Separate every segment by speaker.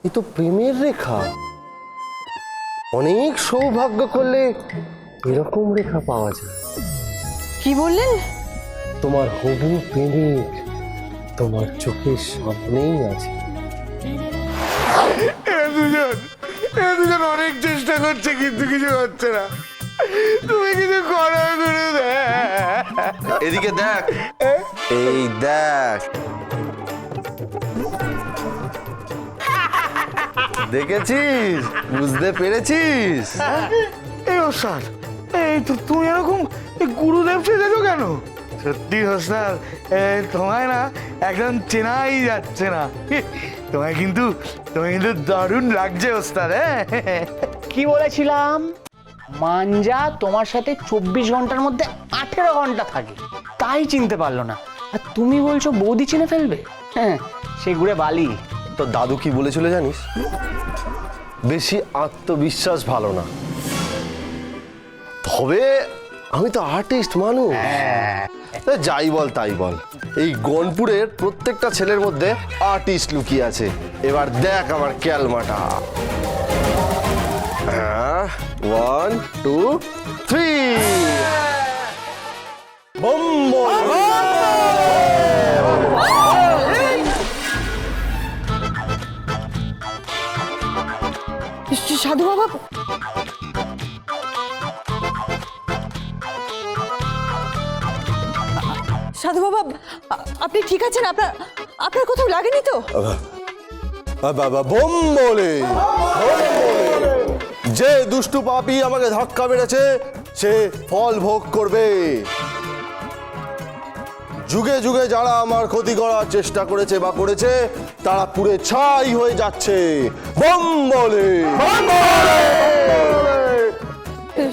Speaker 1: এ তো প্রেমের রেখা। অনেক সৌভাগ্য করলে এরকম রেখা পাওয়া যায়।
Speaker 2: কি বললেন?
Speaker 1: তোমার হবু প্রেমিক তোমার চোখের সামনেই আছে।
Speaker 3: এরা দুজন অনেক চেষ্টা করছে কিন্তু কিছু হচ্ছে না। তুমি কিছু করো গুরু।
Speaker 1: এদিকে দেখ, এই দেখ, দেখেছিস? বুঝতে পেরেছিস?
Speaker 3: এই ওস্তাদ, এই তো তুমি এরকম গুরুদেব সেজেছো কেন? সত্যি ওস্তাদ, তোমায় না একদম চেনাই যাচ্ছে না। তোমায় কিন্তু দারুণ লাগছে ওস্তাদ।
Speaker 4: কি বলেছিলাম? মাঞ্জা তোমার সাথে 24 ঘন্টার মধ্যে 18 ঘন্টা থাকে, তাই চিনতে পারলো না। আর তুমি বলছো বৌদি চিনে ফেলবে? হ্যাঁ, সে ঘুরে বালি।
Speaker 1: তো দাদু কি বলেছিল জানিস? বেশি আত্মবিশ্বাস ভালো না। তবে আমি তো আর্টিস্ট মানুষ। যাই বল তাই বল, এই গনপুরের প্রত্যেকটা ছেলের মধ্যে আর্টিস্ট লুকিয়ে আছে। এবার দেখ আমার ক্যালমাটা। 1 2 3
Speaker 2: সাধু বাবা, সাধু বাবা, আপনি ঠিক আছেন? আপনার কোথাও লাগেনি তো?
Speaker 1: বাবা বোম বলে, যে দুষ্টু পাপী আমাকে ধাক্কা মেরেছে সে ফল ভোগ করবে। যুগে যুগে যারা আমার ক্ষতি করার চেষ্টা করেছে বা করেছে তারা পুড়ে ছাই হয়ে যাচ্ছে। বোম বলে।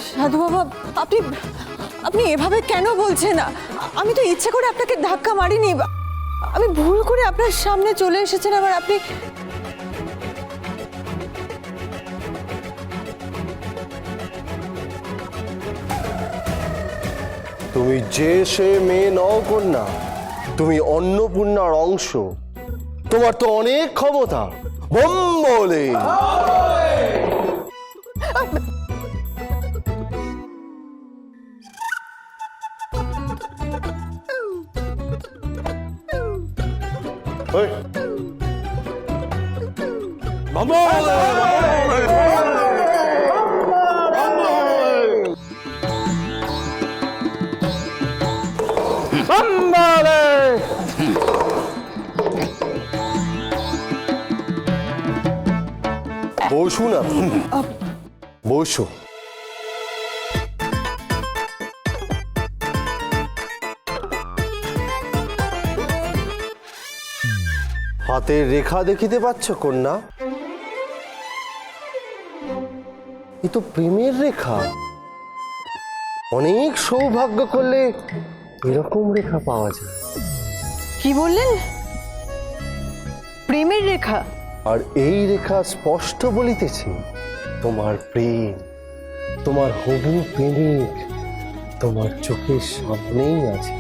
Speaker 2: সাধু বাবা, আপনি এভাবে কেন বলছেন? আমি তো ইচ্ছে করে আপনাকে ধাক্কা মারিনি। আমি ভুল করে আপনার সামনে চলে এসেছেন। আবার আপনি
Speaker 1: তুমি যে সে মেয়ে নও কন্যা, তুমি অন্নপূর্ণার অংশ। তোমার তো অনেক ক্ষমতা। বোম বলে। ওই, বোম বলে। বসু না, বসু। হাতের রেখা দেখিতে পাচ্ছ কন্যা? এ তো প্রেমের রেখা। অনেক সৌভাগ্য করলে এরকম রেখা পাওয়া যায়।
Speaker 2: কি বললেন? প্রেমের রেখা?
Speaker 1: আর এই রেখা স্পষ্ট বলিতেছে তোমার প্রেম, তোমার হবু প্রেমিক তোমার চোখের সামনেই আছে।